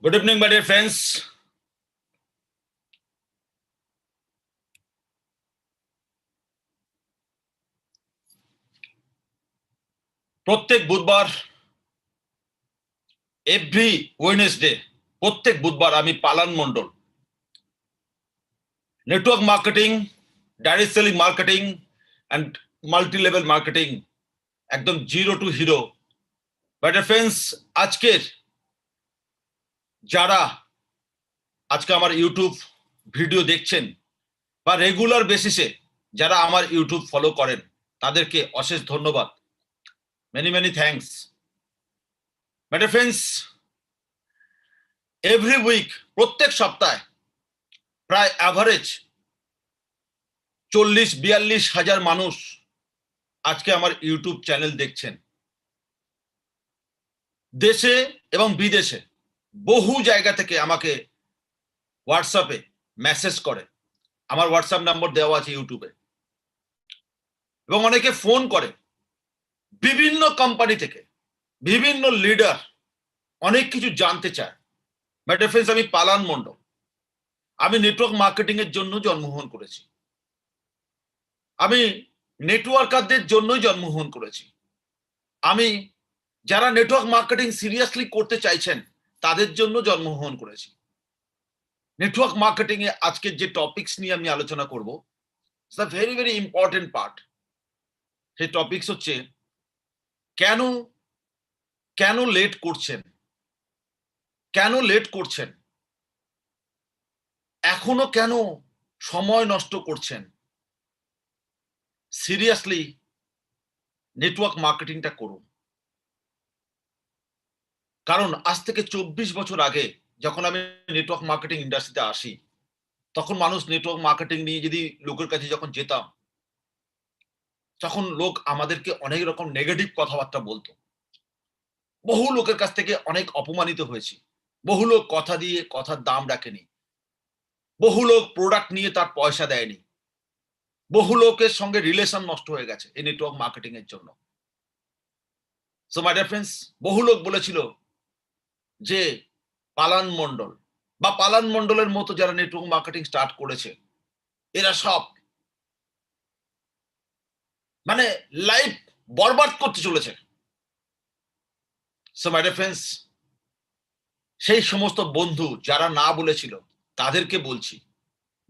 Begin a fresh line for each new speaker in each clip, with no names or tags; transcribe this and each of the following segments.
Good evening, my dear friends. প্রত্যেক বুধবার every Wednesday প্রত্যেক বুধবার আমি Palan Mondal network marketing, direct selling marketing and multi level marketing একদম zero to hero. But friends, আজকের যারা আজকে আমার ইউটিউব ভিডিও দেখছেন বা রেগুলার বেসিসে যারা আমার ইউটিউব ফলো করেন তাদেরকে অশেষ ধন্যবাদ, many many thanks. But friends, every week প্রত্যেক সপ্তাহে প্রায় অ্যাভারেজ 40-42 হাজার মানুষ আজকে আমার ইউটিউব চ্যানেল দেখছেন। দেশে এবং বিদেশে বহু জায়গা থেকে আমাকে হোয়াটসঅ্যাপে মেসেজ করে, আমার হোয়াটসঅ্যাপ নাম্বার দেওয়া আছে ইউটিউবে, এবং অনেকে ফোন করে বিভিন্ন কোম্পানি থেকে, বিভিন্ন লিডার অনেক কিছু জানতে চায়। বাট ফ্রেন্ডস, আমি পালান মন্ডল, আমি নেটওয়ার্ক মার্কেটিং এর জন্য জন্মগ্রহণ করেছি, আমি নেটওয়ার্কারদের জন্যই জন্মগ্রহণ করেছি। আমি যারা নেটওয়ার্ক মার্কেটিং সিরিয়াসলি করতে চাইছেন তাদের জন্য জন্মগ্রহণ করেছি। নেটওয়ার্ক মার্কেটিং এ আজকের যে টপিকস নিয়ে আমি আলোচনা করব, it's a very very important part. সেই টপিকস হচ্ছে কেন কেন লেট করছেন, কেন লেট করছেন, এখনো কেন সময় নষ্ট করছেন। সিরিয়াসলি নেটওয়ার্ক মার্কেটিংটা করুন। কারণ আজ থেকে 24 বছর আগে যখন আমি নেটওয়ার্ক মার্কেটিং ইন্ডাস্ট্রিতে আসি, তখন মানুষ নেটওয়ার্ক মার্কেটিং নিয়ে যদি লোকের কাছে যখন যেতাম, তখন লোক আমাদেরকে অনেক রকম নেগেটিভ কথাবার্তা বলতো। বহু লোকের কাছ থেকে অনেক অপমানিত হয়েছি, বহু লোক কথা দিয়ে কথার দাম রাখেনি, বহু লোক প্রোডাক্ট নিয়ে তার পয়সা দেয়নি, বহু লোকের সঙ্গে রিলেশন নষ্ট হয়ে গেছে এই নেটওয়ার্ক মার্কেটিং এর জন্য। সো মাই ডিয়ার ফ্রেন্ডস, বহু লোক বলেছিল যে পালান মন্ডল বা পালান মন্ডলের মতো যারা নেটওয়ার্ক মার্কেটিং স্টার্ট করেছে এরা সব মানে লাইফ বরবাদ করতে চলেছে। সো মাই ডিয়ার ফ্রেন্ডস, সেই সমস্ত বন্ধু যারা না বলেছিল তাদেরকে বলছি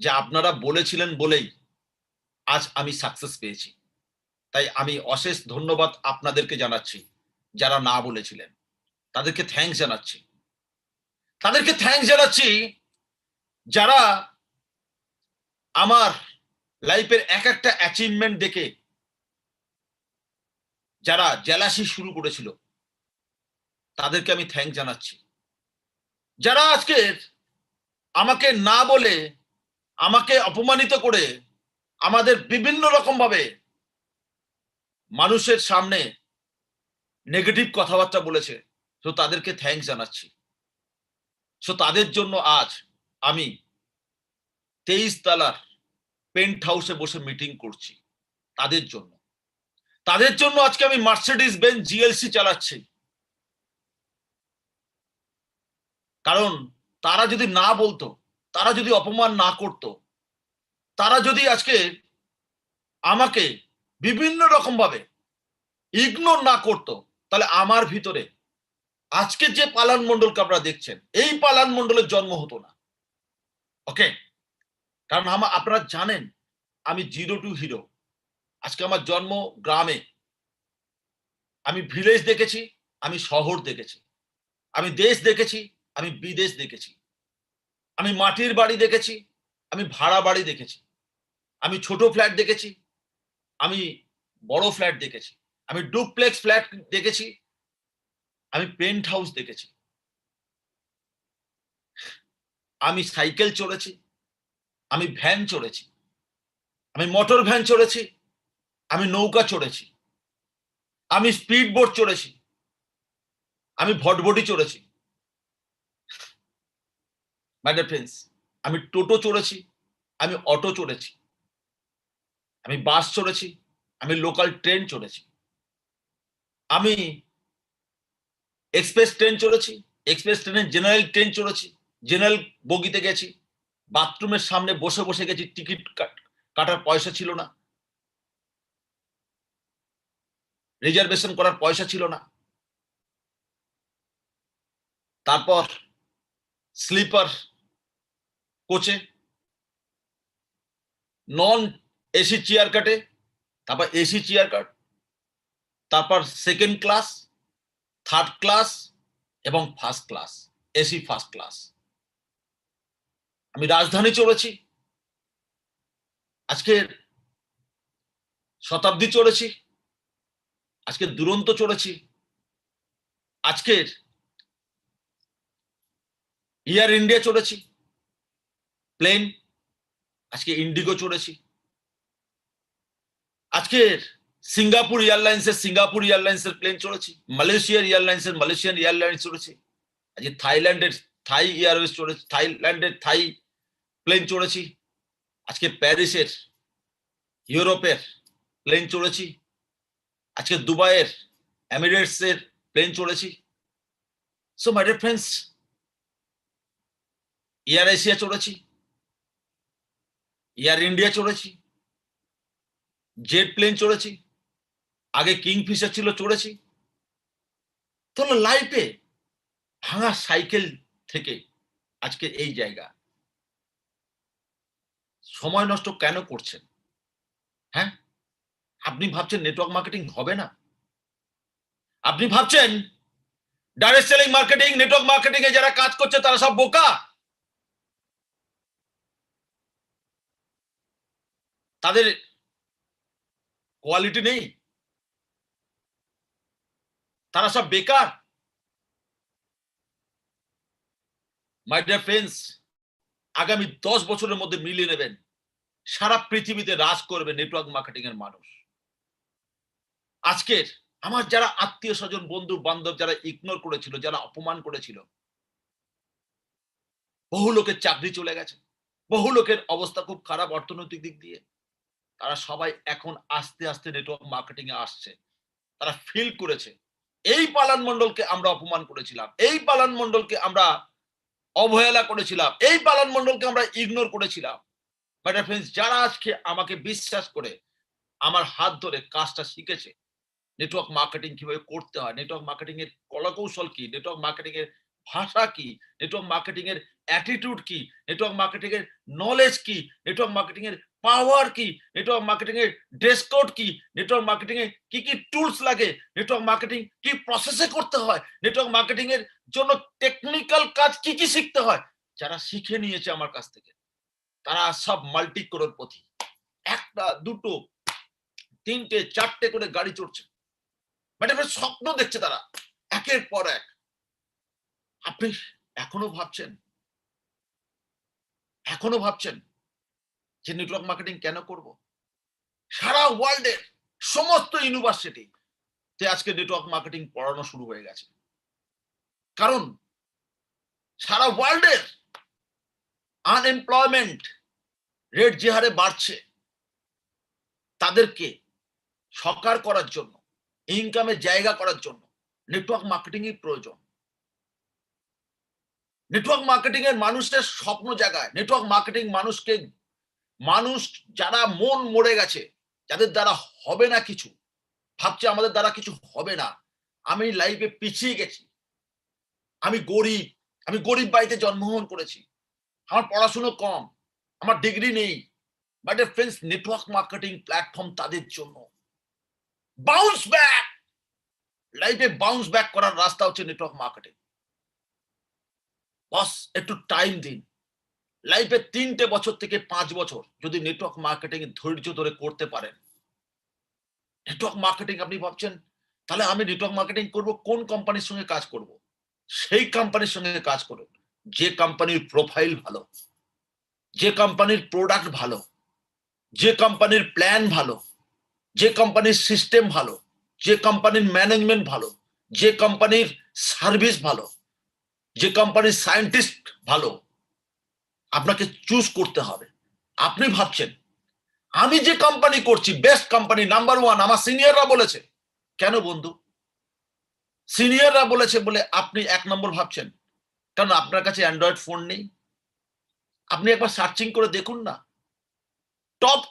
যে আপনারা বলেছিলেন বলেই আজ আমি সাকসেস পেয়েছি। তাই আমি অশেষ ধন্যবাদ আপনাদেরকে জানাচ্ছি যারা না বলেছিলেন, তাদেরকে থ্যাঙ্কস জানাচ্ছি। তাদেরকে থ্যাঙ্কস জানাচ্ছি যারা আমার লাইফের এক একটা অ্যাচিভমেন্ট দেখে যারা জেলাসি শুরু করেছিল, তাদেরকে আমি থ্যাঙ্কস জানাচ্ছি। যারা আজকে আমাকে না বলে, আমাকে অপমানিত করে, আমাদের বিভিন্ন রকম ভাবে মানুষের সামনে নেগেটিভ কথাবার্তা বলেছে, তো তাদেরকে থ্যাঙ্কস জানাচ্ছি। সো তাদের জন্য আজ আমি 23 তলার পেন্ট হাউসে বসে মিটিং করছি। তাদের জন্য, তাদের জন্য আজকে আমি মার্সিডিজ বেঞ্জ জিএলসি চালাচ্ছি। কারণ তারা যদি না বলতো, তারা যদি অপমান না করত, তারা যদি আজকে আমাকে বিভিন্ন রকম ভাবে ইগনোর না করতো, তাহলে আমার ভিতরে আজকে যে পালান মন্ডলকে আপনারা দেখছেন, এই পালান মন্ডলের জন্ম হতো না। ওকে, কারণ আপনারা জানেন আমি জিরো টু হিরো। আজকে আমার জন্ম গ্রামে, আমি ভিলেজ দেখেছি, আমি শহর দেখেছি, আমি দেশ দেখেছি, আমি বিদেশ দেখেছি, আমি মাটির বাড়ি দেখেছি, আমি ভাড়া বাড়ি দেখেছি, আমি ছোট ফ্ল্যাট দেখেছি, আমি বড় ফ্ল্যাট দেখেছি, আমি ডুপ্লেক্স ফ্ল্যাট দেখেছি, আমি পেন্ট হাউস দেখেছি, আমি সাইকেল চড়েছি, আমি ভ্যান চড়েছি, আমি মোটর ভ্যান চড়েছি, আমি নৌকা চড়েছি, আমি স্পিড বোট চড়েছি, আমি ভটভটি চড়েছি। মাই ডিয়ার ফ্রেন্ডস, আমি টোটো চড়েছি, আমি অটো চড়েছি, আমি বাস চড়েছি, আমি লোকাল ট্রেন চড়েছি, আমি এক্সপ্রেস ট্রেন চড়েছি, এক্সপ্রেস ট্রেনে জেনারেল ট্রেন চড়েছি, জেনারেল বগিতে গেছি, বাথরুমের সামনে বসে বসে গেছি, টিকিট কাটার পয়সা ছিল না, রিজার্ভেশন করার পয়সা ছিল না। তারপর স্লিপার কোচে, নন এসি চেয়ার কাটে, তারপর এসি চেয়ার কাট, তারপর সেকেন্ড ক্লাস, থার্ড ক্লাস এবং first class, AC first class. আমি রাজধানী চড়েছি, আজকে শতাব্দী চড়েছি, আজকে দুরন্ত চড়েছি, আজকের এয়ার ইন্ডিয়া চড়েছি প্লেন, আজকে ইন্ডিগো চড়েছি, আজকের সিঙ্গাপুর এয়ারলাইন্সের প্লেন চড়েছি, মালয়েশিয়ার মালয়েশিয়ান এয়ারলাইন্স চড়েছি, আজকে থাইল্যান্ডের থাই এয়ারওয়েজ চড়েছি, থাইল্যান্ডের থাই প্লেন চড়েছি, আজকে প্যারিসের ইউরোপের প্লেন চড়েছি, আজকে দুবাইয়ের এমিরেটসের প্লেন চড়েছি। So my dear friends, Air Asia চড়েছি, এয়ার ইন্ডিয়া চড়েছি, জেট প্লেন চড়েছি, আগে কিংফিশার ছিল চড়েছি। তাহলে লাইফে ভাঙা সাইকেল থেকে আজকে এই জায়গা, সময় নষ্ট কেন করছেন? হ্যাঁ, আপনি ভাবছেন নেটওয়ার্ক মার্কেটিং হবে না? আপনি ভাবছেন direct selling marketing, network marketing এ যারা কাজ করছে তারা সব বোকা? তাদের কোয়ালিটি নেই? তারা সব বেকার? মাই ডিয়ার ফ্রেন্ডস, আগামী 10 বছরের মধ্যে মিলিয়ে নেবেন, সারা পৃথিবীতে রাজ করবে নেটওয়ার্ক মার্কেটিং এর মানুষ। আজকের আমার যারা আত্মীয় স্বজন, বন্ধু বান্ধব যারা ইগনোর করেছিল, যারা অপমান করেছিল, বহু লোকের চাকরি চলে গেছে, বহু লোকের অবস্থা খুব খারাপ অর্থনৈতিক দিক দিয়ে, তারা সবাই এখন আস্তে আস্তে নেটওয়ার্ক মার্কেটিং এ আসছে। তারা ফিল করেছে এই পালান মণ্ডলকে আমরা অপমান করেছিলাম, এই পালান মণ্ডলকে আমরা অবহেলা করেছিলাম, এই পালান মণ্ডলকে আমরা ইগনোর করেছিলাম। বাট ফ্রেন্ডস, যারা আজকে আমাকে বিশ্বাস করে আমার হাত ধরে কাজটা শিখেছে, নেটওয়ার্ক মার্কেটিং কিভাবে করতে হয়, নেটওয়ার্ক মার্কেটিং এর কলাকৌশল কি, নেটওয়ার্ক মার্কেটিং এর ভাষা কি, নেটওয়ার্ক মার্কেটিং এর অ্যাটিটিউড কি, নেটওয়ার্ক মার্কেটিং এর নলেজ কি, নেটওয়ার্ক মার্কেটিং এর পাওয়ার কি, নেটওয়ার্ক মার্কেটিং এর ড্রেস কোড কি, নেটওয়ার্ক মার্কেটিং এ কি কি টুলস লাগে, নেটওয়ার্ক মার্কেটিং কি প্রসেসে করতে হয়, নেটওয়ার্ক মার্কেটিং এর জন্য টেকনিক্যাল কাজ কি কি শিখতে হয়, যারা শিখে নিয়েছে আমার কাছ থেকে তারা সব মাল্টি করোড়পতি, একটা দুটো তিনটে চারটে করে গাড়ি চড়ছে, মানে স্বপ্ন দেখছে তারা একের পর এক। আপনি এখনো ভাবছেন যে নেটওয়ার্ক মার্কেটিং কেন করব? সারা ওয়ার্ল্ডের সমস্ত ইউনিভার্সিটি তে আজকে নেটওয়ার্ক মার্কেটিং পড়ানো শুরু হয়ে গেছে, কারণ সারা ওয়ার্ল্ডের আনএমপ্লয়মেন্ট রেট যে হারে বাড়ছে, তাদেরকে সরকার করার জন্য, ইনকামের জায়গা করার জন্য নেটওয়ার্ক মার্কেটিং এর প্রয়োজন। নেটওয়ার্ক মার্কেটিং এর মানুষের স্বপ্ন জায়গায়, নেটওয়ার্ক মার্কেটিং মানুষ যারা মন মরে গেছে, যাদের দ্বারা হবে না কিছু, ভাবছে আমাদের দ্বারা কিছু হবে না, আমি লাইফে পিছিয়ে গেছি, আমি গরিব বাড়িতে জন্মগ্রহণ করেছি, আমার পড়াশুনো কম, আমার ডিগ্রি নেই, but friends, network marketing platform তাদের জন্য। বাউন্স ব্যাক, লাইফে বাউন্স ব্যাক করার রাস্তা হচ্ছে নেটওয়ার্ক মার্কেটিং। বস, একটু টাইম দিন, লাইফে 3টে বছর থেকে 5 বছর যদি নেটওয়ার্ক মার্কেটিং ধৈর্য ধরে করতে পারেন, নেটওয়ার্ক মার্কেটিং আপনি ভাবছেন তাহলে আমি নেটওয়ার্ক মার্কেটিং করব, কোন কোম্পানির সঙ্গে কাজ করব? সেই কোম্পানির সঙ্গে কাজ করুন যে কোম্পানির প্রোফাইল ভালো, যে কোম্পানির প্রোডাক্ট ভালো, যে কোম্পানির প্ল্যান ভালো, যে কোম্পানির সিস্টেম ভালো, যে কোম্পানির ম্যানেজমেন্ট ভালো, যে কোম্পানির সার্ভিস ভালো, যে কোম্পানির সায়েন্টিস্ট ভালো, আপনাকে চুজ করতে হবে। আপনি ভাবছেন আমি যে কোম্পানি করছি বেস্ট কোম্পানি, নাম্বার 1, আমার সিনিয়ররা বলেছে। কেন বন্ধু? সিনিয়ররা বলেছে বলে আপনি 1 নম্বর ভাবছেন, কারণ আপনার কাছে অ্যান্ড্রয়েড ফোন নেই। আপনি একবার সার্চিং করে দেখুন না। Top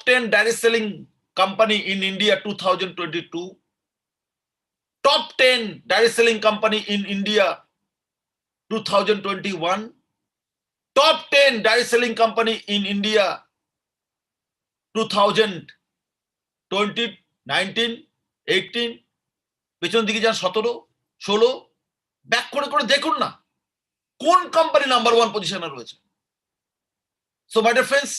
10 direct selling company in India 2022, top 10 direct selling company in India 2021, top 10 direct selling company in India 2020, 19, 18, পেছন দিকে যান 17, 16, ব্যাক করে করে দেখুন না কোন কোম্পানি নাম্বার 1 পজিশনে রয়েছে। So my dear friends,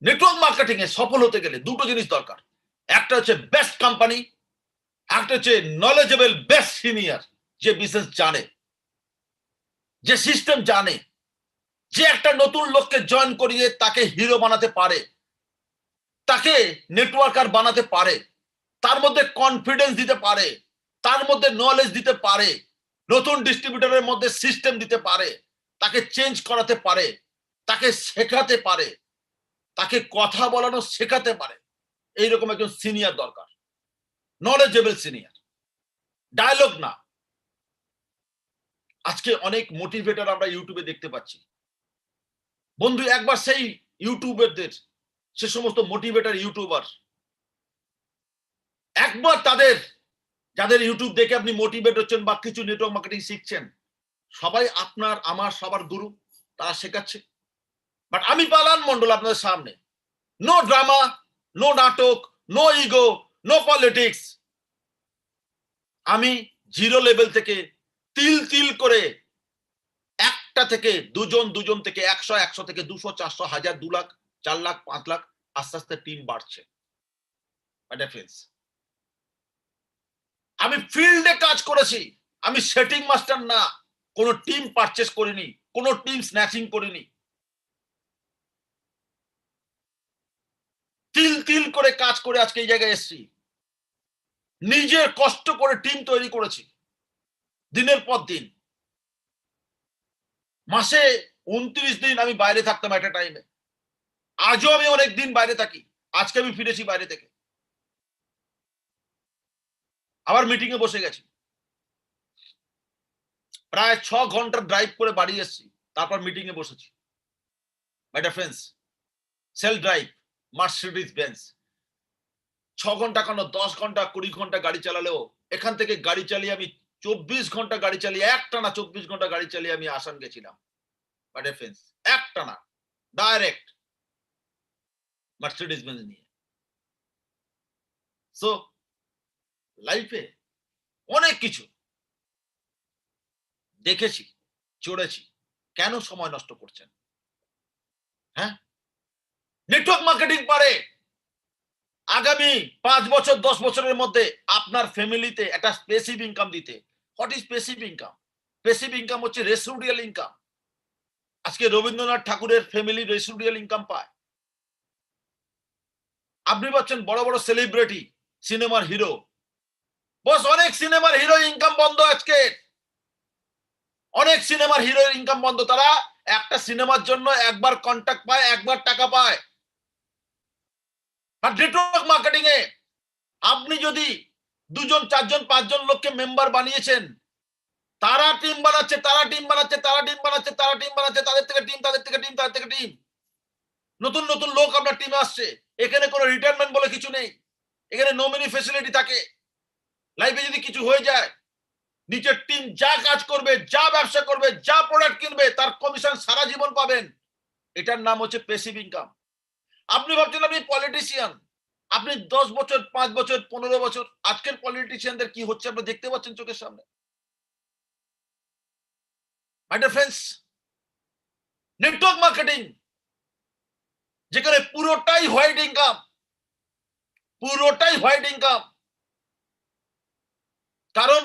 network marketing এ সফল হতে গেলে দুটো জিনিস দরকার। একটা হচ্ছে বেস্ট কোম্পানি, একটা হচ্ছে নলেজেবল বেস্ট সিনিয়র, যে বিজনেস জানে, যে সিস্টেম জানে, যে একটা নতুন লোককে জয়েন করিয়ে তাকে হিরো বানাতে পারে, তাকে নেটওয়ার্কার বানাতে পারে, তার মধ্যে কনফিডেন্স দিতে পারে, তার মধ্যে নলেজ দিতে পারে, নতুন ডিস্ট্রিবিউটরের মধ্যে সিস্টেম দিতে পারে, তাকে চেঞ্জ করাতে পারে, তাকে শেখাতে পারে, তাকে কথা বলানো শেখাতে পারে। এইরকম একজন সিনিয়র দরকার, নলেজেবল সিনিয়র, ডায়লগ না। আজকে অনেক মোটিভেটর আমরা ইউটিউবে দেখতে পাচ্ছি। বন্ধু একবার সেই ইউটিউবারদের, সে সমস্ত মোটিভেটর ইউটিউবার, একবার তাদের, যাদের ইউটিউব দেখে আপনি মোটিভেট হচ্ছেন বা কিছু নেটওয়ার্ক মার্কেটিং শিখছেন, সবাই আপনার আমার সবার গুরু, তারা শেখাচ্ছে। বাট আমি পালান মন্ডল আপনাদের সামনে, নো ড্রামা, নো নাটক, নো ইগো, নো পলিটিক্স। আমি জিরো লেভেল থেকে তিল তিল করে একটা থেকে দুজন, দুজন থেকে 100, 100 থেকে 200, 400, 1000, 2 লাখ, 4 লাখ, 5 লাখ, আস্তে আস্তে টিম বাড়ছে। আমি ফিল্ডে কাজ করেছি, আমি সেটিং মাস্টার না, কোন টিম পারচেজ করিনি, কোন টিম স্ন্যাচিং করিনি। তিল তিল করে কাজ করে আজকে এই জায়গায় এসেছি। নিজের কষ্ট করে টিম তৈরি করেছি দিনের পর দিন। মাসে 29 দিন আমি বাইরে থাকতাম একটা টাইমে। আজও আমি অনেক দিন বাইরে থাকি। আজকে আমি ফিরেছি বাইরে থেকে, আবার মিটিং এ বসে গেছি। প্রায় 6 ঘন্টা ড্রাইভ করে বাড়ি এসেছি, তারপর মিটিং এ বসেছি। মাই dear friends, self drive Mercedes Benz, 6 ঘন্টা কেন 10 ঘন্টা 20 ঘন্টা গাড়ি চালালেও এখান থেকে গাড়ি চালিয়ে আমি 24 ঘন্টা গাড়ি চালিয়ে, একটানা 24 ঘন্টা গাড়ি চালিয়ে আমি আসাম গেছিলাম। মাই ডিয়ার ফ্রেন্ডস, একটানা ডাইরেক্ট মার্সিডিজ বেঞ্জ নিয়ে। সো লাইফে অনেক কিছু দেখেছি, চড়েছি, কেন সময় নষ্ট করছেন? হ্যাঁ, নেটওয়ার্ক মার্কেটিং পারে আগামী 5 বছর 10 বছরের মধ্যে আপনার ফ্যামিলিতে একটা প্যাসিভ ইনকাম দিতে। What is passive income? Passive income হচ্ছে রেসিডুয়াল ইনকাম। আজকে রবীন্দ্রনাথ ঠাকুরের ফ্যামিলি রেসিডুয়াল ইনকাম পায়। আপনি পাচ্ছেন বড় বড় সেলিব্রিটি, সিনেমার হিরো, বস অনেক সিনেমার হিরো ইনকাম বন্ধ আজকে। অনেক সিনেমার হিরোর ইনকাম বন্ধ। তারা একটা সিনেমার জন্য একবার কন্ট্যাক্ট পায়, একবার টাকা পায়। আর নেটওয়ার্ক মার্কেটিং এ আপনি যদি 2 জন 4 জন 5 জন লোককে মেম্বার বানিয়েছেন, তারা টিম বানাচ্ছে, তারা টিম বানাচ্ছে, তারা টিম বানাচ্ছে, তারা টিম বানাচ্ছে, তাদের থেকে টিম, তাদের থেকে টিম, তাদের থেকে টিম। নতুন নতুন লোক আপনার টিমে আসছে। এখানে কোনো রিটায়ারমেন্ট বলে কিছু নেই। এখানে নমিনি ফ্যাসিলিটি থাকে। লাইফে যদি কিছু হয়ে যায়, নিচের টিম যা কাজ করবে, যা ব্যবসা করবে, যা প্রোডাক্ট কিনবে, তার কমিশন সারা জীবন পাবেন। এটার নাম হচ্ছে প্যাসিভ ইনকাম। আপনি ভাবছেন আপনি পলিটিশিয়ান, আপনি 10 বছর, 5 বছর, 15 বছর, আজকের পলিটিশিয়ানদের কি হচ্ছে আপনি দেখতে পাচ্ছেন চোখের সামনে। মাই ডিয়ার ফ্রেন্ডস, নেটওয়ার্ক মার্কেটিং যেখানে পুরোটাই হোয়াইট ইনকাম, পুরোটাই হোয়াইট ইনকাম। কারণ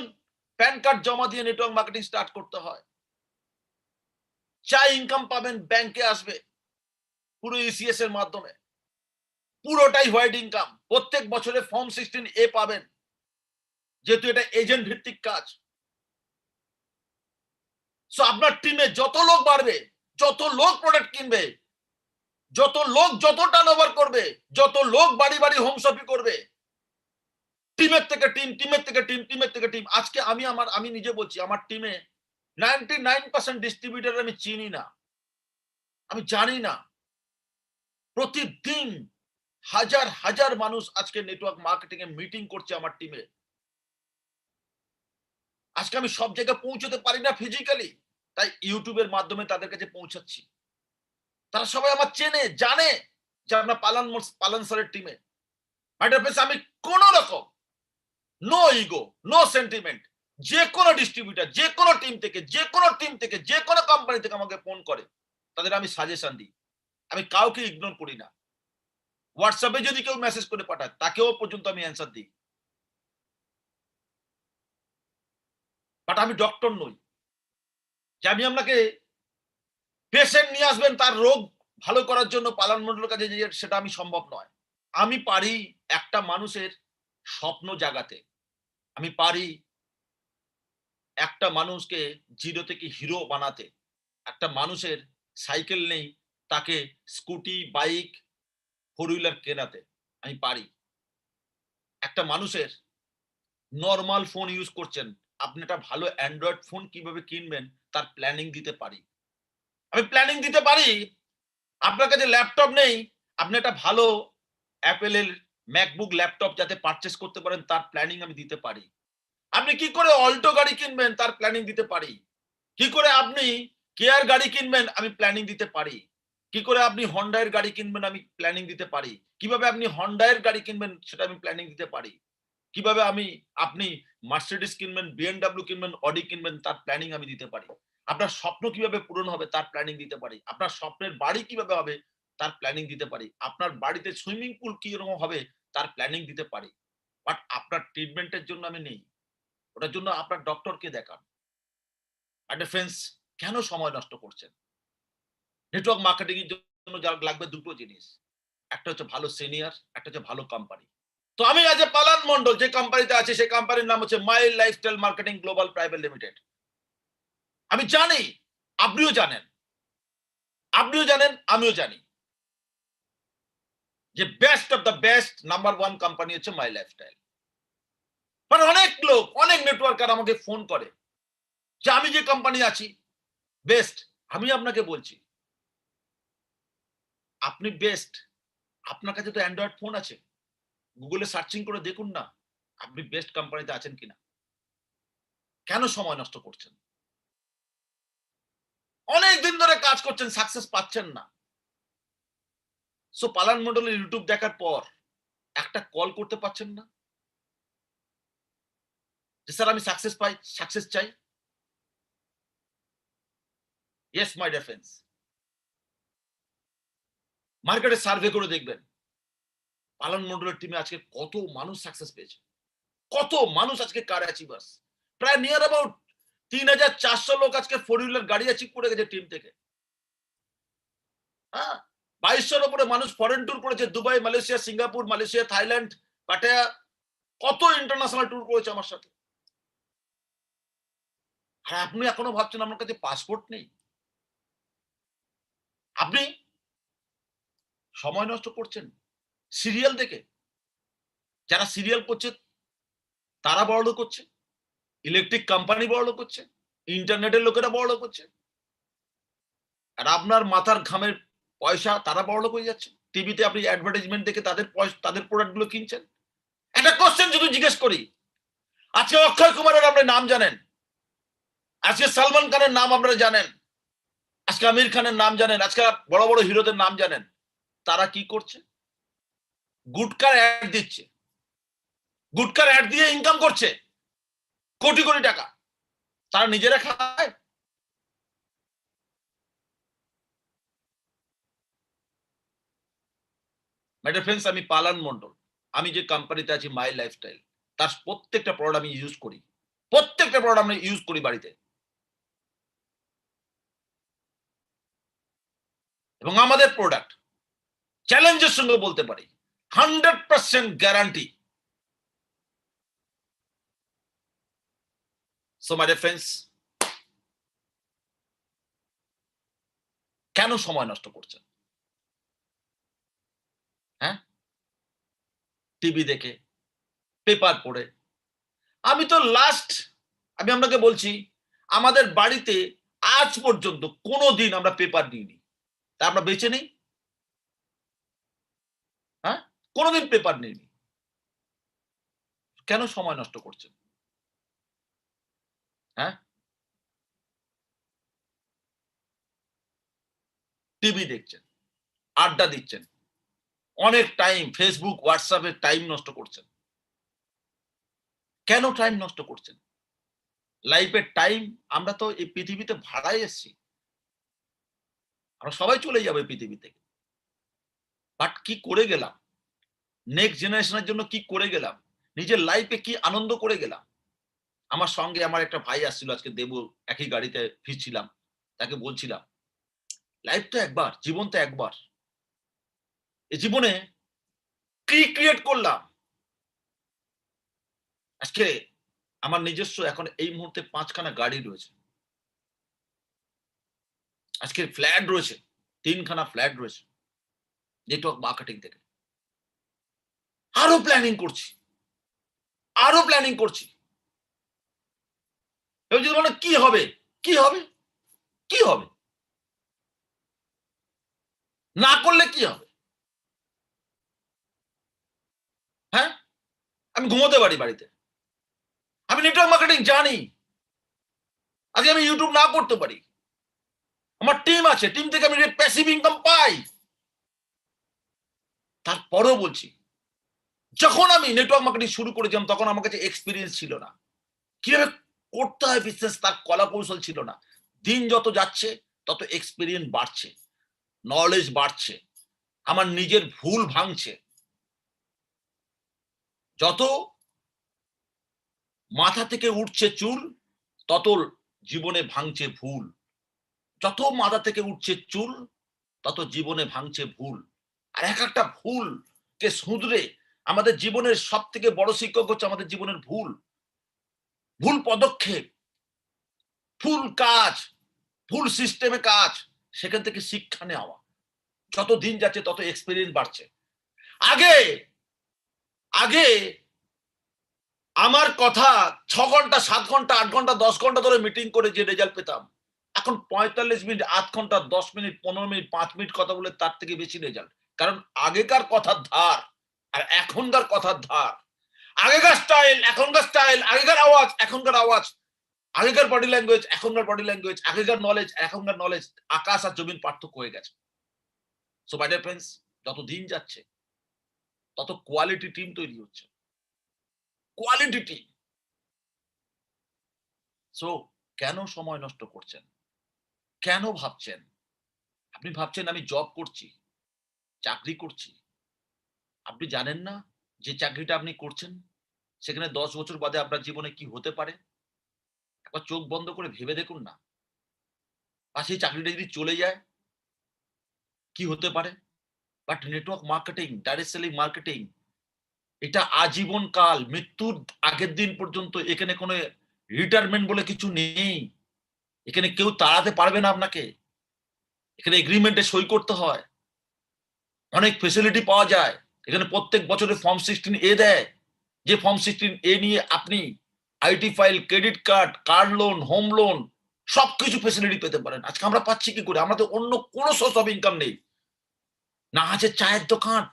প্যান কার্ড জমা দিয়ে নেটওয়ার্ক মার্কেটিং স্টার্ট করতে হয়। যা ইনকাম পাবেন ব্যাংকে আসবে পুরো ইসিএস এর মাধ্যমে। পুরোটাই হোয়াইট ইনকাম। প্রত্যেক বছরে ফর্ম 16A পাবেন, যেহেতু এটা এজেন্ট ভিত্তিক কাজ। সো আপনার টিমে যত লোক বাড়বে, যত লোক প্রোডাক্ট কিনবে, যত লোক যত টার্নওভার করবে, যত লোক বাড়ি বাড়ি হোম শপিং করবে, টিমের থেকে টিম, টিমের থেকে টিম, টিমের থেকে টিম। আজকে আমি নিজে বলছি আমার টিমে 99% ডিস্ট্রিবিউটর আমি চিনি না। আমি জানি না। প্রতিদিন হাজার, হাজার মানুষ আজকে নেটওয়ার্ক মার্কেটিং এ মিটিং করছে আমার টিমে। আজকে আমি সব জায়গায় পৌঁছতে পারি না ফিজিক্যালি। তাই YouTube এর মাধ্যমে তাদের কাছে পৌঁছাচ্ছি। তারা সবাই আমার চেনে, জানে যে আমরা পালান স্যারের টিমে। মাই ডিয়ার ফ্রেন্ডস, আমি কোন রকম নো ইগো, নো সেন্টিমেন্ট, যেকোনো ডিস্ট্রিবিউটর, যেকোনো টিম থেকে, যেকোনো টিম থেকে, যেকোনো কোম্পানি থেকে আমাকে ফোন করে, তাদের আমি সাজেশন দিই। আমি কাউকে ইগনোর করি না। WhatsApp এ যদি কেউ মেসেজ করে পাঠায়, তাকেও পর্যন্ত আমি অ্যানসার দিই। বাট আমি ডক্টর নই। যে আমি আপনাকে পেশেন্ট নিয়ে আসবেন তার রোগ ভালো করার জন্য পালন মন্ডলের কাছে যে সেটা আমি সম্ভব নয়। আমি পারি একটা মানুষের স্বপ্ন জাগাতে। আমি পারি একটা মানুষকে জিরো থেকে হিরো বানাতে। একটা মানুষের সাইকেল নেই, তাকে স্কুটি, বাইক, ফোর হুইলার কেনাতে আমি পারি। একটা মানুষের নরমাল ফোন ইউজ করছেন, আপনি একটা ভালো অ্যান্ড্রয়েড ফোন কিভাবে কিনবেন তার প্ল্যানিং দিতে পারি। আমি প্ল্যানিং দিতে পারি। আপনার কাছে ল্যাপটপ নেই, আপনি একটা ভালো Apple এর MacBook ল্যাপটপ যাতে পারচেজ করতে পারেন তার প্ল্যানিং আমি দিতে পারি। আপনি কি করে অল্টো গাড়ি কিনবেন তার প্ল্যানিং দিতে পারি। কি করে আপনি কেয়ার গাড়ি কিনবেন আমি প্ল্যানিং দিতে পারি। কি করে আপনি Honda এর গাড়ি কিনবেন আমি প্ল্যানিং দিতে পারি। কিভাবে আপনি Honda এর গাড়ি কিনবেন সেটা আমি প্ল্যানিং দিতে পারি। কিভাবে আপনি Mercedes কিনবেন, BMW কিনবেন, Audi কিনবেন তার প্ল্যানিং আমি দিতে পারি। আপনার স্বপ্ন কিভাবে পূরণ হবে তার প্ল্যানিং দিতে পারি। আপনার স্বপ্নের বাড়ি কিভাবে হবে তার প্ল্যানিং দিতে পারি। আপনার বাড়িতে সুইমিং পুল কিরকম হবে তার প্ল্যানিং দিতে পারি। বাট আপনার ট্রিটমেন্টের জন্য আমি নেই। ওটার জন্য আপনার ডক্টরকে দেখান। একটা ফ্রেন্ডস, কেন সময় নষ্ট করছেন? নেটওয়ার্ক মার্কেটিং এর জন্য যা লাগবে দুটো জিনিস। একটা হচ্ছে ভালো সিনিয়র, একটা হচ্ছে ভালো কোম্পানি। তো আমি আজ পালান মন্ডল যে কোম্পানিতে আছি সেই কোম্পানির নাম হচ্ছে মাই lifestyle marketing global private limited. আমি জানি, আপনিও জানেন, আপনিও জানেন, আমিও জানি যে best of the best number 1 company হচ্ছে মাই লাইফস্টাইল। মানে অনেক লোক, অনেক নেটওয়ার্কার আমাকে ফোন করে যে আমি যে কোম্পানি আছি বেস্ট। আমি আপনাকে বলছি আপনি বেস্ট। আপনার কাছে তো অ্যান্ড্রয়েড ফোন আছে। গুগলে সার্চিং করে দেখুন না আপনি বেস্ট কোম্পানিতে আছেন কিনা। কেন সময় নষ্ট করছেন? অনেক দিন ধরে কাজ করছেন, সাকসেস পাচ্ছেন না। সো পালান মন্ডলের ইউটিউব দেখার পর একটা কল করতে পারছেন না যে স্যার আমি সাকসেস চাই। ইয়েস মাই ডিয়ার ফ্রেন্ডস, মার্কেটে সার্ভে করে দেখবেন পালন মন্ডলের টিমে আজকে কত মানুষ সাকসেস পেয়েছে, কত মানুষ আজকে কার অ্যাচিভার্স। প্রায় নিয়ার অ্যাবাউট ৩,৪০০ লোক আজকে ফোর হুইলার গাড়ি অ্যাচিভ করে গেছে টিম থেকে। হ্যাঁ, ২২০০ উপরে মানুষ ফরেন ট্যুর করেছে, Dubai, Malaysia, Singapore, Malaysia, Thailand, Pattaya, কত ইন্টারন্যাশনাল ট্যুর করেছে আমার সাথে। আর আপনি এখনো ভাবছেন আমার কাছে পাসপোর্ট নেই। আপনি সময় নষ্ট করছেন সিরিয়াল দেখে। যারা সিরিয়াল করছে তারা বড়লোক হচ্ছে, ইলেকট্রিক কোম্পানি বড়লোক হচ্ছে, ইন্টারনেটের লোকেরা বড়লোক হচ্ছে। আর আপনার মাথার ঘামের পয়সা তারা বড়লোক হয়ে যাচ্ছে। টিভিতে আপনি অ্যাডভার্টাইজমেন্ট দেখে তাদের প্রোডাক্ট গুলো কিনছেন। একটা কোশ্চেন যদি জিজ্ঞেস করি, আজকে অক্ষয় কুমারের আপনি নাম জানেন, আজকে সালমান খানের নাম আপনারা জানেন, আজকে আমির খানের নাম জানেন, আজকে বড় বড় হিরোদের নাম জানেন। তারা কি করছে? গুটকার অ্যাড দিচ্ছে, গুটকার অ্যাড দিয়ে ইনকাম করছে কোটি কোটি টাকা। তারা নিজেরা খায়। মাই ডিয়ার ফ্রেন্ডস, আমি পালান মন্ডল। আমি যে কোম্পানিতে আছি মাই লাইফস্টাইল, তার প্রত্যেকটা প্রোডাক্ট আমি ইউজ করি। প্রত্যেকটা প্রোডাক্ট আমি ইউজ করি বাড়িতে। এবং আমাদের প্রোডাক্ট চ্যালেঞ্জের সঙ্গে বলতে পারি 100% guarantee. So my dear friends, কেন সময় নষ্ট করছেন? হ্যাঁ, টিভি দেখে, পেপার পড়ে। আমি তো আমি আপনাকে বলছি, আমাদের বাড়িতে আজ পর্যন্ত কোনোদিন আমরা পেপার নিইনি। তা আমরা বেঁচে নেই? হ্যাঁ? কোনোদিন পেপার নিইনি। কেন সময় নষ্ট করছেন? হ্যাঁ? টিভি দেখছেন, আড্ডা দিচ্ছেন। অনেক টাইম Facebook, WhatsApp এ টাইম নষ্ট করছেন। কেন টাইম নষ্ট করছেন? লাইফের টাইম আমরা তো এই পৃথিবীতে ভাড়ায় এসেছি। আমরা সবাই চলে যাবো এই পৃথিবী থেকে। বাট কি করে গেলাম? নেক্সট জেনারেশন এর জন্য কি করে গেলাম? নিজের লাইফে কি আনন্দ করে গেলাম? আমার সঙ্গে আমার একটা ভাই আসছিল আজকে দেবু, একই গাড়িতে ফিরছিলাম। তাকে বলছিলাম, লাইফ তো একবার, জীবন তো একবার। এই জীবনে কি ক্রিয়েট করলাম? আজকে আমার নিজস্ব এখন এই মুহূর্তে ৫ খানা গাড়ি রয়েছে। আজকে ফ্ল্যাট রয়েছে। ৩ খানা ফ্ল্যাট রয়েছে। নেটওয়ার্ক মার্কেটিং থেকে। আরো প্ল্যানিং করছি। আরো প্ল্যানিং করছি। এবার যদি বলেন কি হবে? কি হবে? কি হবে? না করলে কি হবে? হ্যাঁ? আমি ঘুমোতে পারি বাড়িতে। আমি নেটওয়ার্ক মার্কেটিং জানি। আজকে আমি YouTube না করতে পারি। আমার টিম আছে। টিম থেকে আমি প্যাসিভ ইনকাম পাই। তারপরেও বলছি, যখন আমি নেটওয়ার্ক মার্কেটিং শুরু করেছিলাম তখন আমার কাছে এক্সপেরিয়েন্স ছিল না। কিভাবে করতে হয় বিজনেস তার কলাকৌশল ছিল না। দিন যত যাচ্ছে তত এক্সপেরিয়েন্স বাড়ছে, নলেজ বাড়ছে। আমার নিজের ভুল ভাঙছে। যত মাথা থেকে উঠছে চুল, তত জীবনে ভাঙছে ভুল। যত মাথা থেকে উঠছে চুল, তত জীবনে ভাঙছে ভুল। আর একটা ভুলকে শুধরে আমাদের জীবনের সবথেকে বড় শিক্ষক হচ্ছে আমাদের জীবনের ভুল। ভুল পদক্ষেপ, ভুল কাজ, ভুল সিস্টেমে কাজ। সেখান থেকে শিক্ষা নেওয়া। যত দিন যাচ্ছে তত এক্সপেরিয়েন্স বাড়ছে। আগে, আগে আমার কথা ৬ ঘন্টা, ৭ ঘন্টা, ৮ ঘন্টা, ১০ ঘন্টা ধরে মিটিং করে যে রেজাল্ট পেতাম। এখন ৪৫ মিনিট, ৮ ঘন্টা, ১০ মিনিট, ১৫ মিনিট, ৫ মিনিট কথা বলে তার থেকে বেশি রেজাল্ট। কারণ আগেকার কথার ধার আর এখনকার কথার ধার। আগেকার স্টাইল, এখনকার স্টাইল, আগেকার আওয়াজ, এখনকার আওয়াজ, আগেকার বডি ল্যাঙ্গুয়েজ, এখনকার বডি ল্যাঙ্গুয়েজ, আগেকার নলেজ, এখনকার নলেজ, আকাশ আর জমিন পার্থক্য হয়ে গেছে। সো মাই ডিয়ার ফ্রেন্ডস, যত দিন যাচ্ছে তত কোয়ালিটি টিম তৈরি হচ্ছে। Quality team. সো কেন সময় নষ্ট করছেন? কেন ভাবছেন? আপনি ভাবছেন আমি জব করছি, চাকরি করছি। আপনি জানেন না যে চাকরিটা আপনি করছেন সেখানে ১০ বছর বাদে আপনার জীবনে কি হতে পারে? একবার চোখ বন্ধ করে ভেবে দেখুন না। আর সেই চাকরিটা যদি চলে যায়, কি হতে পারে? But network marketing, direct selling marketing এটা আজীবন কাল, মৃত্যুর আগের দিন পর্যন্ত এখানে কোনো রিটায়ারমেন্ট বলে কিছু নেই। এখানে কেউ তাড়াতে পারবে না আপনাকে। এখানে এগ্রিমেন্টে সই করতে হয়। অনেক ফেসিলিটি পাওয়া যায়। এখানে প্রত্যেক বছরে ফর্ম 16 এ দেয়। যে ফর্ম 16 এ নিয়ে আপনি IT file, credit card, car loan, home loan সবকিছু ফেসিলিটি পেতে পারেন। আজকে আমরা পাচ্ছি কি করে? আমাদের অন্য কোন সোর্স অফ ইনকাম নেই। না আছে চায়ের দোকান,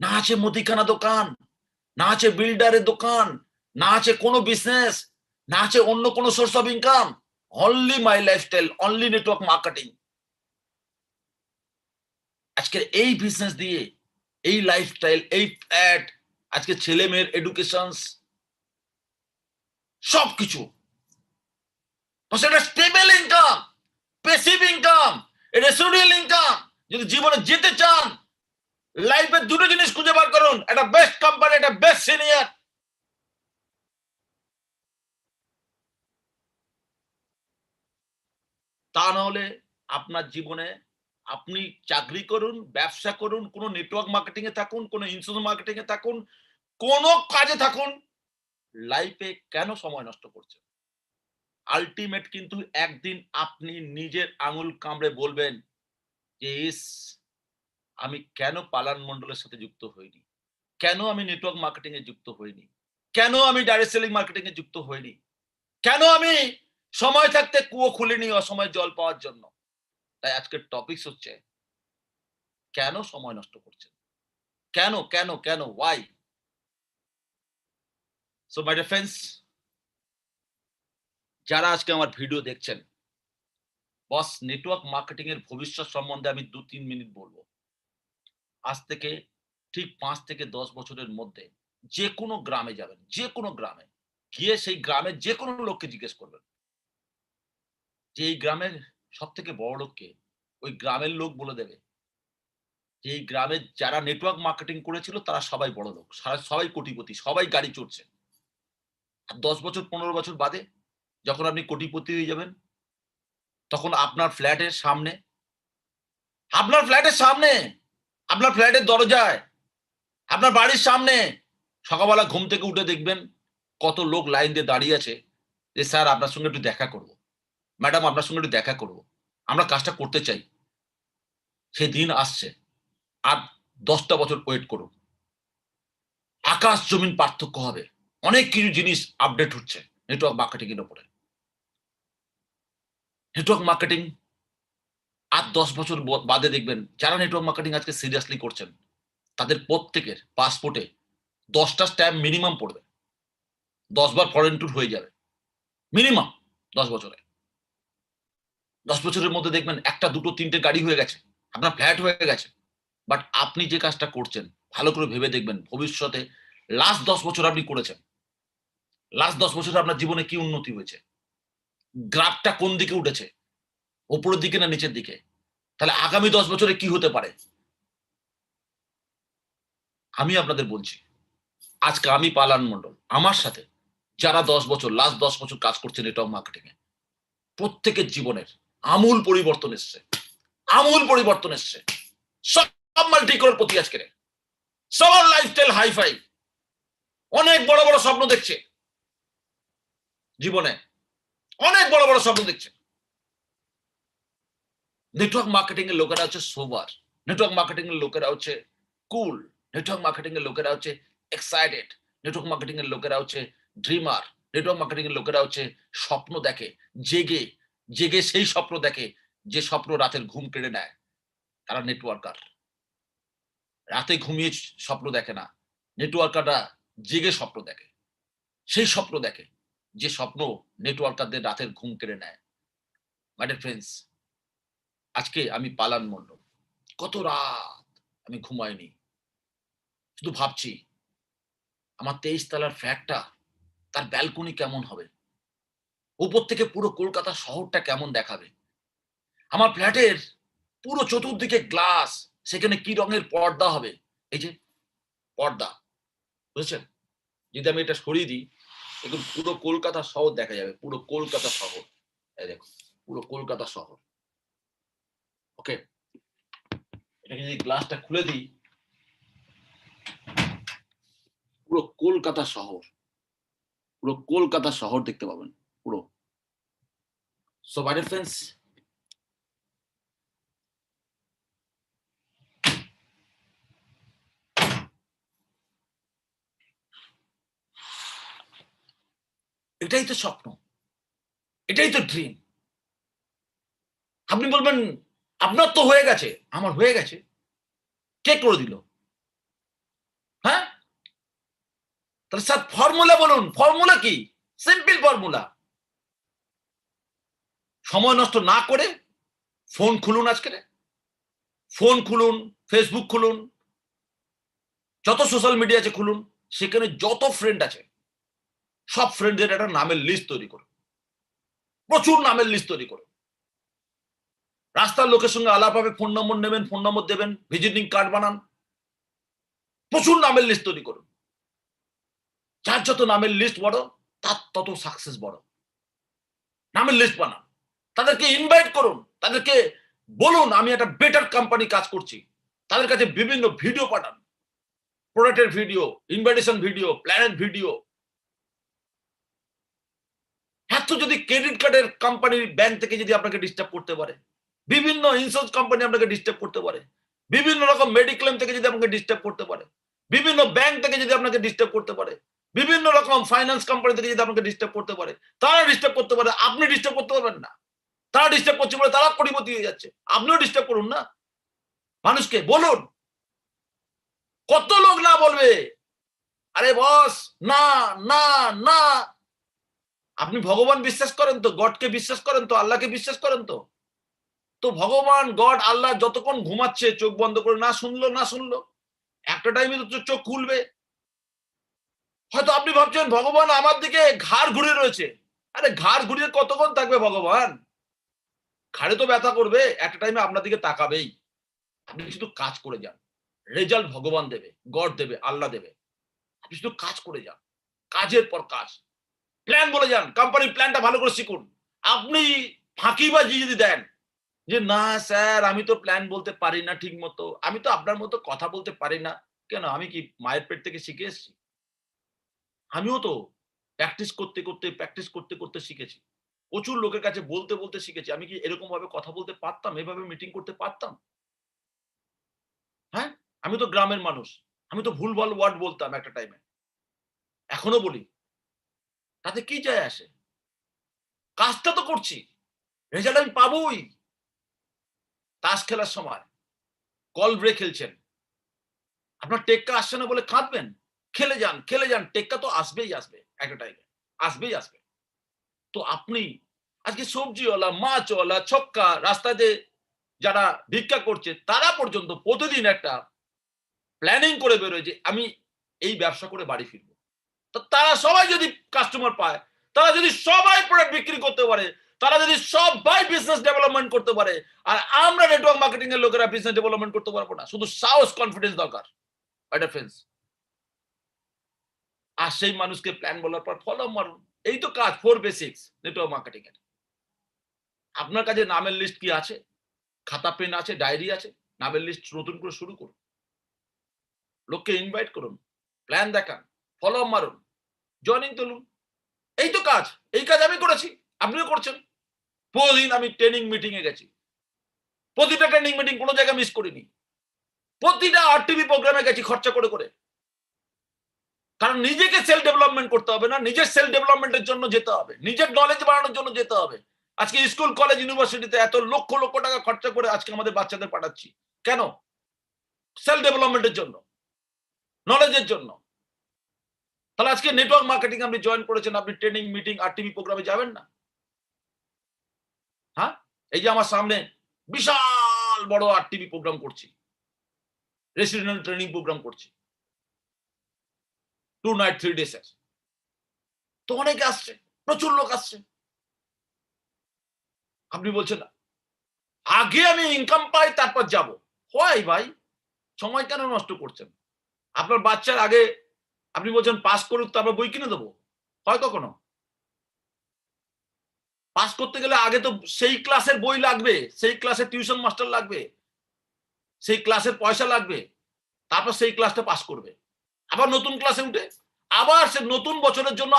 না আছে মুদিখানা দোকান, না আছে বিল্ডারের দোকান, না আছে কোন বিজনেস, না আছে অন্য কোন source of income. Only my lifestyle, only network marketing. আজকের এই বিজনেস দিয়ে, এই লাইফস্টাইল, এই ফ্ল্যাট, আজকে ছেলেমেয়ের এডুকেশনস সবকিছু। তো সেটা stable income, passive income, residual income. যদি জীবনে যেতে চান, লাইফে দুটো জিনিস খুঁজে বার করুন। একটা বেস্ট কোম্পানি, একটা বেস্ট সিনিয়র। তা নাহলে আপনার জীবনে আপনি চাকরি করুন, ব্যবসা করুন, কোন নেটওয়ার্ক মার্কেটিং এ থাকুন, কোন ইন্স্যুরেন্স মার্কেটিং এ থাকুন, কোন কাজে থাকুন, লাইফে কেন সময় নষ্ট করছেন? আল্টিমেট কিন্তু একদিন আপনি নিজের আঙুল কামড়ে বলবেন যে, "ইস! আমি কেন পালান মন্ডলের সাথে যুক্ত হইনি? কেন আমি নেটওয়ার্ক মার্কেটিং এ যুক্ত হইনি?" কেন আমি ডাইরেক্ট সেলিং মার্কেটিং এ যুক্ত হইনি? কেন আমি সময় থাকতে কুয়ো খুলিনি অসময়ে জল পাওয়ার জন্য? তাই আজকের টপিকস হচ্ছে কেন সময় নষ্ট করছেন? কেন, কেন, কেন? Why? So my dear friends, যারা আজকে আমার ভিডিও দেখছেন, বস নেটওয়ার্ক মার্কেটিং এর ভবিষ্যৎ সম্বন্ধে আমি ২-৩ মিনিট বলব। আজ থেকে ঠিক ৫ থেকে ১০ বছরের মধ্যে যেকোনো গ্রামে যাবেন, যেকোনো গ্রামে। গিয়ে সেই গ্রামের যেকোনো লোককে জিজ্ঞেস করবেন যে, "এই গ্রামের সবথেকে বড়লোক কে?" ওই গ্রামের লোক বলে দেবে যে, "এই গ্রামের যারা নেটওয়ার্ক মার্কেটিং করেছিল তারা সবাই বড়লোক। সবাই কোটিপতি, সবাই গাড়ি চড়ছে।" আর ১০ বছর ১৫ বছর বাদে যখন আপনি কোটিপতি হয়ে যাবেন, তখন আপনার ফ্ল্যাটের সামনে, আপনার ফ্ল্যাটের দরজায়, আপনার বাড়ির সামনে সকালবেলা ঘুম থেকে উঠে দেখবেন কত লোক লাইন দিয়ে দাঁড়িয়ে আছে যে, "স্যার আপনার সঙ্গে একটু দেখা করব। ম্যাডাম আপনার সঙ্গে একটু দেখা করব। আমরা কাজটা করতে চাই।" সেই দিন আসছে। আর ১০ টা বছর ওয়েট করুন। আকাশ জমিন পার্থক্য হবে। অনেক কিছু জিনিস আপডেট হচ্ছে নেটওয়ার্ক মার্কেটিং এর উপরে। নেটওয়ার্ক মার্কেটিং আর ১০ বছর বাদে দেখবেন যারা নেটওয়ার্ক মার্কেটিং আজকে সিরিয়াসলি করছেন, তাদের প্রত্যেকের পাসপোর্টে ১০ টা স্ট্যাম্প মিনিমাম পড়বে। ১০ বার ফরেন ট্যুর হয়ে যাবে। মিনিমাম ১০ বছরে। ১০ বছরের মধ্যে দেখবেন ১ টা ২ টো ৩ টে গাড়ি হয়ে গেছে। আপনার ফ্ল্যাট হয়ে গেছে। বাট আপনি যে কাজটা করছেন ভালো করে ভেবে দেখবেন ভবিষ্যতে লাস্ট ১০ বছর আপনি করেছেন। লাস্ট ১০ বছরে আপনার জীবনে কি উন্নতি হয়েছে? গ্রাফটা কোন দিকে উঠেছে? উপরের দিকে না নিচের দিকে? তাহলে আগামী ১০ বছরে কি হতে পারে? আমি আপনাদের বলছি। আজকে আমি পালান মন্ডল। আমার সাথে যারা ১০ বছর লাস্ট ১০ বছর কাজ করছে নেটওয়ার্ক মার্কেটিং এ, প্রত্যেকের জীবনের আমূল পরিবর্তন এসছে। আমূল পরিবর্তন এসছে। সব মাল্টি করোড়পতি আজকের। সবার লাইফস্টাইল হাই-ফাই। অনেক বড়, বড় স্বপ্ন দেখছে জীবনে। অনেক বড়, বড় স্বপ্ন দেখছে। নেটওয়ার্ক মার্কেটিং এর লোকেরা হচ্ছে সোবার। নেটওয়ার্ক মার্কেটিং এর লোকেরা হচ্ছে কুল। নেটওয়ার্ক মার্কেটিং এর লোকেরা হচ্ছে এক্সাইটেড। নেটওয়ার্ক মার্কেটিং এর লোকেরা হচ্ছে ড্রিমার। নেটওয়ার্ক মার্কেটিং এর লোকেরা হচ্ছে স্বপ্ন দেখে, জেগে, জেগে সেই স্বপ্ন দেখে যে স্বপ্ন রাতের ঘুম কেড়ে নেয়। তারা নেটওয়ার্কার। রাতে ঘুমিয়ে স্বপ্ন দেখে না। নেটওয়ার্কাররা জেগে স্বপ্ন দেখে। সেই স্বপ্ন দেখে যে স্বপ্ন নেটওয়ার্কারদের রাতের ঘুম কেড়ে নেয়। মাই ডিয়ার ফ্রেন্ডস, আজকে আমি পালান মন্ডল। কত রাত আমি ঘুমাইনি। শুধু ভাবছি আমার ২৩ তলার ফ্ল্যাটটা তার ব্যালকনি কেমন হবে? উপর থেকে পুরো কলকাতা শহরটা কেমন দেখাবে? আমার ফ্ল্যাটের পুরো চতুর্দিকে গ্লাস, সেখানে কি রঙের পর্দা হবে? এই যে পর্দা, বুঝেছেন? যদি আমি এটা সরিয়ে দিই, দেখুন পুরো কলকাতা শহর দেখা যাবে। পুরো কলকাতা শহর। এই দেখুন, পুরো কলকাতা শহর। ওকে? এটাকে যদি গ্লাসটা খুলে দিই, পুরো কলকাতা শহর। পুরো কলকাতা শহর দেখতে পাবেন। পুরো। সো মাই ডিয়ার ফ্রেন্ডস, এটাই তো স্বপ্ন। এটাই তো ড্রিম। আপনি বলবেন, "আপনার তো হয়ে গেছে।" আমার হয়ে গেছে। কে করে দিল? হ্যাঁ? তাহলে স্যার ফর্মুলা বলুন। ফর্মুলা কি? Simple formula. সময় নষ্ট না করে ফোন খুলুন আজকেরে। ফোন খুলুন, Facebook খুলুন, যত সোশ্যাল মিডিয়া আছে খুলুন। সেখানে যত ফ্রেন্ড আছে, সব ফ্রেন্ডদের একটা নামের লিস্ট তৈরি করুন। প্রচুর নামের লিস্ট তৈরি করুন। রাস্তার লোকের সঙ্গে আলাপ হবে, ফোন নম্বর নেবেন, ফোন নম্বর দেবেন, ভিজিটিং কার্ড বানান। প্রচুর নামের লিস্ট তৈরি করুন। যার যত নামের লিস্ট বড়, তার তত সাকসেস বড়। নামের লিস্ট বানান। তাদেরকে ইনভাইট করুন। তাদেরকে বলুন, "আমি একটা বেটার কোম্পানি কাজ করছি।" তাদের কাছে বিভিন্ন ভিডিও পাঠান। প্রোডাক্টের ভিডিও, ইনভাইটেশন ভিডিও, প্ল্যানের ভিডিও। এত যদি ক্রেডিট কার্ডের কোম্পানির ব্যাংক থেকে যদি আপনাকে ডিস্টার্ব করতে পারে, বিভিন্ন ইন্স্যুরেন্স কোম্পানি আপনাকে ডিস্টার্ব করতে পারে, বিভিন্ন রকম মেডিক্লেম থেকে যদি আপনাকে ডিস্টার্ব করতে পারে, বিভিন্ন ব্যাংক থেকে যদি আপনাকে ডিস্টার্ব করতে পারে, বিভিন্ন রকম ফাইন্যান্স কোম্পানি থেকে যদি আপনাকে ডিস্টার্ব করতে পারে, তারা ডিস্টার্ব করতে পারে, আপনি ডিস্টার্ব করতে পারবেন না। তারা ডিস্টার্ব করছে বলে তারা কোটিপতি হয়ে যাচ্ছে, আপনিও ডিস্টার্ব করুন না। মানুষকে বলুন, কত লোক না বলবে, আরে বস না না না। আপনি ভগবান বিশ্বাস করেন তো? গডকে বিশ্বাস করেন তো? আল্লাহকে বিশ্বাস করেন তো? তো ভগবান, গড, আল্লাহ যতক্ষণ ঘুমাচ্ছে চোখ বন্ধ করে, না শুনলো একটা টাইমে তো চোখ খুলবে। হয়তো আপনি ভাবছেন ভগবান আমার দিকে ঘাড় ঘুরে রয়েছে। আরে ঘাড় ঘুরিয়ে কতক্ষণ থাকবে ভগবান? ঘাড়ে তো ব্যথা করবে, একটা টাইমে আপনার দিকে তাকাবেই। আপনি শুধু কাজ করে যান, রেজাল্ট ভগবান দেবে, গড দেবে, আল্লাহ দেবে। আপনি শুধু কাজ করে যান, কাজের পর কাজ। প্ল্যান বলে যান, কোম্পানির প্ল্যানটা ভালো করে শিখুন। আপনি ফাঁকিবাজি যদি দেন যে না স্যার আমি তো প্ল্যান বলতে পারি না ঠিক মতো, আমি তো আপনার মতো কথা বলতে পারি না। কেন, আমি কি মায়ের পেট থেকে শিখে এসেছি? আমিও তো প্র্যাকটিস করতে করতে শিখেছি। প্রচুর লোকের কাছে বলতে শিখেছি। আমি কি এরকম ভাবে কথা বলতে পারতাম? এভাবে মিটিং করতে পারতাম? হ্যাঁ? আমি তো গ্রামের মানুষ। আমি তো ভুলভাল ওয়ার্ড বলতাম একটা টাইমে। এখনো বলি। তাতে কি যায় আসে? কাজটা তো করছি। রেজাল্ট আমি পাবোই। তাস খেলার সময় কল ব্রেক খেলছেন। আপনার টেক্কা আসছে না বলে কাঁদবেন? খেলে যান। টেক্কা তো আসবেই আসবে একটা টাইমে। আসবেই আসবে। তো আপনি আজকে সবজিওয়ালা, মাছওয়ালা, ছক্কা, রাস্তাতে যারা ভিক্ষা করছে তারা পর্যন্ত প্রতিদিন একটা প্ল্যানিং করে বেরোয় যে আমি এই ব্যবসা করে বাড়ি ফিরবো। তো তারা সবাই যদি কাস্টমার পায়, তারা যদি সবাই প্রোডাক্ট বিক্রি করতে পারে, তারা যদি সবাই বিজনেস ডেভেলপমেন্ট করতে পারে, আর আমরা নেটওয়ার্ক মার্কেটিং এর লোকেরা বিজনেস ডেভেলপমেন্ট করতে পারবো না। শুধু সাহস, কনফিডেন্স দরকার। এটা ফ্রেন্ডস। আর সেই মানুষকে প্ল্যান বলার পর ফলো মারুন। এই তো কাজ, 4 বেসিক্স নেটওয়ার্ক মার্কেটিং এর। আপনার কাছে নামের লিস্ট কি আছে? খাতা পেন আছে, ডায়েরি আছে? নামের লিস্ট নতুন করে শুরু করুন। লোককে ইনভাইট করুন। প্ল্যান দেখান। ফলো মারুন। জয়েনিং তুলুন। এই তো কাজ। এই কাজ আমি করেছি। আপনিও করছেন। প্রতিদিন আমি ট্রেনিং মিটিং এ গেছি। প্রতিটা ট্রেনিং মিটিং কোন জায়গায় মিস করিনি। প্রতিটা আরটিভি প্রোগ্রামে গেছি খরচা করে। কারণ নিজেকে সেলফ ডেভেলপমেন্ট করতে হবে না, নিজের সেলফ ডেভেলপমেন্টের জন্য যেতে হবে, নিজের নলেজ বাড়ানোর জন্য যেতে হবে। আজকে স্কুল, কলেজ, ইউনিভার্সিটিতে এত লক্ষ টাকা খরচা করে আজকে আমাদের বাচ্চাদের পাঠাচ্ছি। কেন? সেলফ ডেভেলপমেন্টের জন্য, নলেজের জন্য। তাহলে আজকে নেটওয়ার্ক মার্কেটিং আপনি জয়েন করেছেন, আপনি ট্রেনিং, মিটিং, আরটিভি প্রোগ্রামে যাবেন না? হ্যাঁ? এই যে আমার সামনে বিশাল বড় আরটিভি প্রোগ্রাম করছি। রেসিডেন্টাল ট্রেনিং প্রোগ্রাম করছি। 2 নাইট 3 ডেজ এর। তো অনেকে আসছে, প্রচুর লোক আসছে। আপনি বলছেন না, আগে আমি ইনকাম পাই তারপর যাব। হয় ভাই, সময় কেন নষ্ট করছেন? আপনার বাচ্চার আগে আপনি বলছেন পাস করুক তারপর বই কিনে দেবো। হয় কখনো? পাস করতে গেলে আগে তো সেই ক্লাসের বই লাগবে, সেই ক্লাসের টিউশন মাস্টার লাগবে, সেই ক্লাসের পয়সা লাগবে। তারপর সেই ক্লাসটা পাস করবে। আবার নতুন ক্লাসে উঠে আবার সে নতুন বছরের জন্য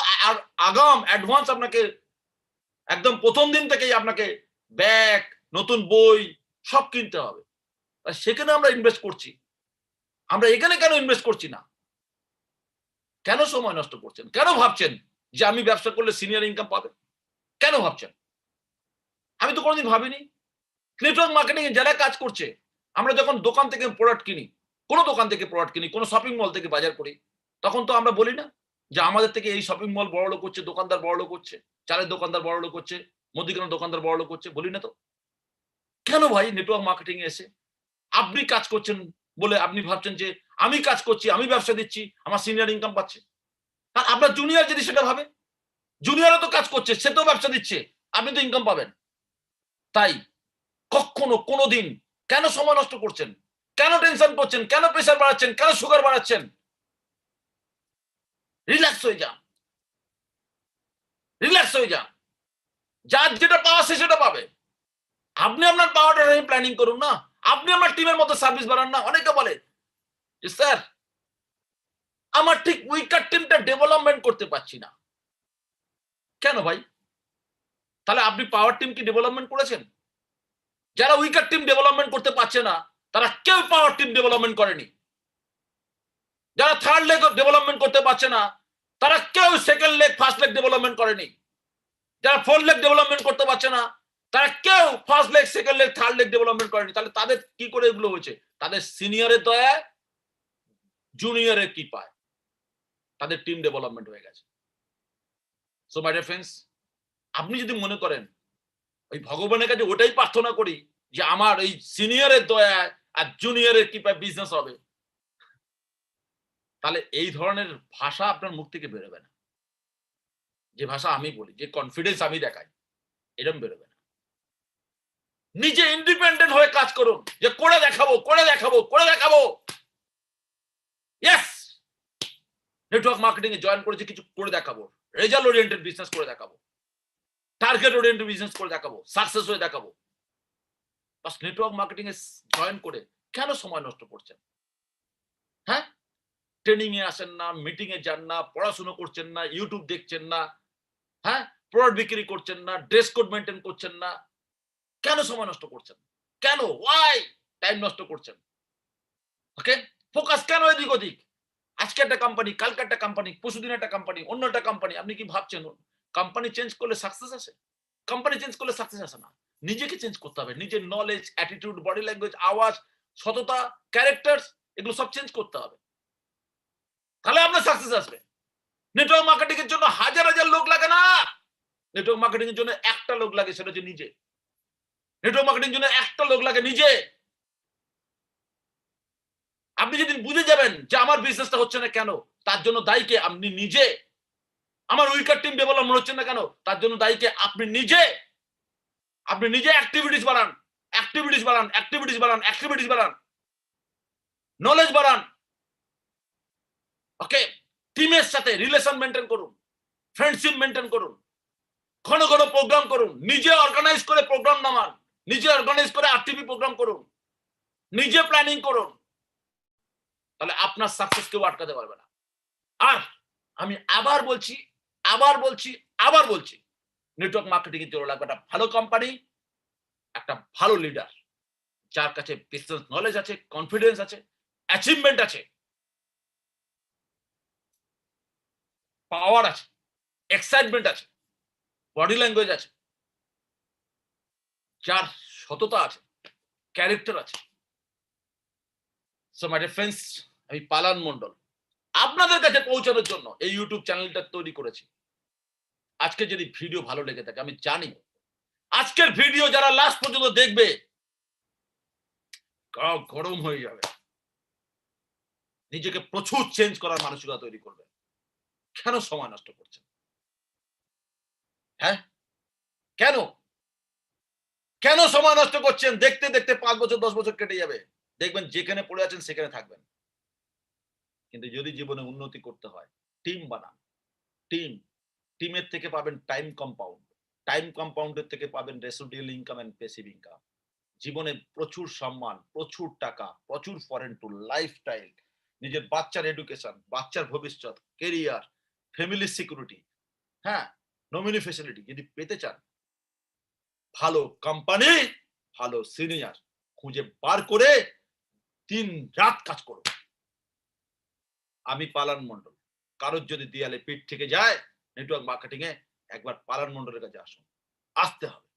আগাম অ্যাডভান্স আপনাকে একদম প্রথম দিন থেকেই আপনাকে ব্যাগ, নতুন বই সব কিনতে হবে। আর সেখানে আমরা ইনভেস্ট করছি। আমরা এখানে কেন ইনভেস্ট করছি না? কেন সময় নষ্ট করছেন? কেন ভাবছেন যে আমি ব্যবসা করলে সিনিয়র ইনকাম পাবেন? কেন ভাবছেন? আমি তো কোনদিন ভাবিনি। নেটওয়ার্ক মার্কেটিং এ যারা কাজ করছে, আমরা যখন দোকান থেকে প্রোডাক্ট কিনি, কোন দোকান থেকে প্রোডাক্ট কিনি, কোন শপিং মল থেকে বাজার করি, তখন তো আমরা বলি না যে আমাদের থেকে এই শপিং মল বড়লোক হচ্ছে, দোকানদার বড়লোক হচ্ছে, চালের দোকানদার বড়লোক হচ্ছে, মুদিখানার দোকানদার বড়লোক হচ্ছে, বলি না তো? কেন ভাই নেটওয়ার্ক মার্কেটিং এ এসে আপনি কাজ করছেন বলে আপনি ভাবছেন যে আমি কাজ করছি, আমি ব্যবসা দিচ্ছি, আমার সিনিয়র ইনকাম পাচ্ছে। আর আপনার জুনিয়র যদি সেটা ভাবে, জুনিয়রও তো কাজ করছে, সে তো ব্যবসা দিচ্ছে, আপনি তো ইনকাম পাবেন। তাই কখনো কোনদিন কেন সময় নষ্ট করছেন? কেন টেনশন করছেন? কেন প্রেশার বাড়াচ্ছেন? কেন সুগার বাড়াচ্ছেন? রিল্যাক্স হয়ে যান। রিল্যাক্স হয়ে যান। যার যেটা পাওয়া সে সেটা পাবে। আপনি আপনার পাওয়াটা নিয়ে প্ল্যানিং করুন না। আপনি আপনার টিমের মতো সার্ভিস বাড়ান না। অনেকে বলে যে স্যার আমার ঠিক উইকার টিমটা ডেভেলপমেন্ট করতে পারছি না। কেন ভাই? তাহলে আপনি পাওয়ার টিম কি ডেভেলপমেন্ট করেছেন? যারা উইকার টিম ডেভেলপমেন্ট করতে পারছে না, তারা কেউ পাওয়ার টিম ডেভেলপমেন্ট করেনি। যারা থার্ড লেগ ডেভেলপমেন্ট করতে পারছে না, তারা কেউ second leg first leg development করেনি। যারা ফোর্থ লেগ ডেভেলপমেন্ট করতে পারছে না, তারা কেউ first leg second leg third leg development করেনি। তাহলে তাদের কি করে এগুলো হয়েছে? তাদের সিনিয়রের দয়া, জুনিয়রের কি পায়, তাদের টিম ডেভেলপমেন্ট হয়ে গেছে। সো মাই ডিয়ার ফ্রেন্ডস, আপনি যদি মনে করেন ওই ভগবানের কাছে ওটাই প্রার্থনা করি যে আমার এই সিনিয়রের দয়া আর জুনিয়রের কি পায় বিজনেস হবে, তাহলে এই ধরনের ভাষা আপনার মুখ থেকে বেরোবে না। যে ভাষা আমি বলি, যে কনফিডেন্স আমি দেখাই, এরকম বেরোবে না। নিজে ইন্ডিপেন্ডেন্ট হয়ে কাজ করুন, যে করে দেখাবো করে দেখাবো করে দেখাবো। ইয়েস, নেটওয়ার্ক মার্কেটিং এ জয়েন করেছি, কিছু করে দেখাবো, রেজাল্ট ওরিয়েন্টেড বিজনেস করে দেখাবো, টার্গেট ওরিয়েন্টেড বিজনেস করে দেখাবো, সাকসেস হয়ে দেখাবো। বাস নেটওয়ার্ক মার্কেটিং এ জয়েন করে কেন সময় নষ্ট করছেন? হ্যাঁ, ট্রেনিং এ আসেন না, মিটিং এ যান না, পড়াশোনা করছেন না, ইউটিউব দেখছেন না, হ্যাঁ, প্রোডাক্ট বিক্রি করছেন না, ড্রেস কোড মেনটেন করছেন না, কেন সময় নষ্ট করছেন? কেন? ওয়াই টাইম নষ্ট করছেন? ওকে, ফোকাস কেন এদিক ওদিক? আজকে একটা কোম্পানি, কালকে একটা কোম্পানি, পরশুদিন একটা কোম্পানি, অন্য একটা কোম্পানি। আপনি কি ভাবছেন কোম্পানি চেঞ্জ করলে সাকসেস আসে? কোম্পানি চেঞ্জ করলে সাকসেস আসে না। নিজেকে চেঞ্জ করতে হবে। নিজের নলেজ, অ্যাটিটিউড, বডি ল্যাঙ্গুয়েজ, আওয়াজ, সততা, ক্যারেক্টারস, এগুলো সব চেঞ্জ করতে হবে। তাহলে আপনার সাকসেস আসবে। নেটওয়ার্ক মার্কেটিং এর জন্য হাজার হাজার লোক লাগে না। নেটওয়ার্ক মার্কেটিং এর জন্য একটা লোক লাগে, সেটা হচ্ছে নিজে। নেটওয়ার্ক মার্কেটিং এর জন্য একটা লোক লাগে, নিজে। আপনি যেদিন বুঝে যাবেন যে আমার বিজনেসটা হচ্ছে না কেন, তার জন্য দায়ী কে? আপনি নিজে। আমার উইকার টিম ডেভেলপমেন্ট হচ্ছে না কেন, তার জন্য দায়ী কে? আপনি নিজে। আপনি নিজে অ্যাক্টিভিটিস বাড়ান, অ্যাক্টিভিটিস বাড়ান, অ্যাক্টিভিটিস বাড়ান, অ্যাক্টিভিটিস বাড়ান, নলেজ বাড়ান। ওকে, টিমের সাথে রিলেশন মেনটেন করুন, ফ্রেন্ডশিপ মেনটেন করুন, ঘন ঘন প্রোগ্রাম করুন, নিজে অর্গানাইজ করে প্রোগ্রাম নামান, নিজে অর্গানাইজ করে আরটিপি প্রোগ্রাম করুন, নিজে প্ল্যানিং করুন। তাহলে আপনার সাকসেস কেউ আটকাতে পারবে না। আর আমি আবার বলছি, আবার বলছি, আবার বলছি, নেটওয়ার্ক মার্কেটিং এর জন্য লাগবে একটা ভালো কোম্পানি, একটা ভালো লিডার, যার কাছে বিজনেস নলেজ আছে, কনফিডেন্স আছে, অ্যাচিভমেন্ট আছে, পাওয়ার আছে, এক্সাইটমেন্ট আছে, বডি ল্যাঙ্গুয়েজ আছে, যার সততা আছে, ক্যারেক্টার আছে। সো মাই ডিয়ার ফ্রেন্ডস, আমি পালান মন্ডল আপনাদের কাছে পৌঁছানোর জন্য এই ইউটিউব চ্যানেলটা তৈরি করেছি। আজকে যদি ভিডিও ভালো লেগে থাকে, আমি জানি আজকের ভিডিও যারা লাস্ট পর্যন্ত দেখবে, গা গরম হয়ে যাবে, নিজেকে প্রচুর চেঞ্জ করার মানসিকতা তৈরি করবে। কেন সময় নষ্ট করছেন? হ্যাঁ, কেন কেন সময় নষ্ট করছেন? দেখতে দেখতে 5 বছর 10 বছর কেটে যাবে, দেখবেন যেখানে পড়ে আছেন সেখানে থাকবেন। কিন্তু যদি জীবনে উন্নতি করতে হয়, টিম বানান। টিমের থেকে পাবেন টাইম কম্পাউন্ড, টাইম কম্পাউন্ডের থেকে পাবেন residual income and passive income. জীবনে প্রচুর সম্মান, প্রচুর টাকা, প্রচুর ফরেন টুল, লাইফস্টাইল, নিজের বাচ্চার এডুকেশন, বাচ্চার ভবিষ্যৎ, কেরিয়ার, ফ্যামিলি সিকিউরিটি, হ্যাঁ, নমিনি ফ্যাসিলিটি যদি পেতে চান, ভালো কোম্পানি, ভালো সিনিয়র খুঁজে বার করে দিন রাত কাজ করো। আমি পালান মন্ডল। কারোর যদি দেয়ালে পিঠ থেকে যায় নেটওয়ার্ক মার্কেটিং এ, একবার পালান মন্ডলের কাছে আসুন, আসতে হবে।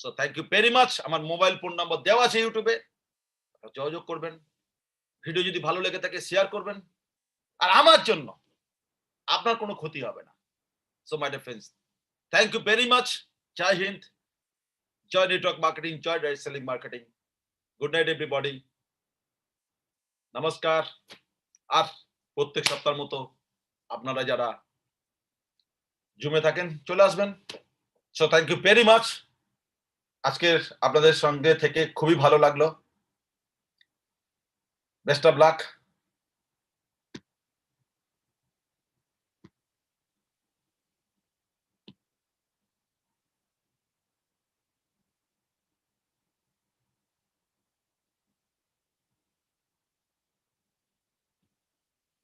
So thank you very much. আমার মোবাইল ফোন নাম্বার দেওয়া আছে ইউটিউবে, যোগাযোগ করবেন। ভিডিও যদি ভালো লেগে থাকে শেয়ার করবেন। আর আমার জন্য আপনার কোনো ক্ষতি হবে না। So my dear friends, thank you very much. জয় হিন্দ, জয় নেটওয়ার্ক মার্কেটিং, জয় direct selling marketing. Good night everybody, নমস্কার। আর প্রত্যেক সপ্তাহের মতো আপনারা যারা জুমে থাকেন চলে আসবেন। So thank you very much. আজকের আপনাদের সঙ্গে থেকে খুবই ভালো লাগলো। Best of lakh.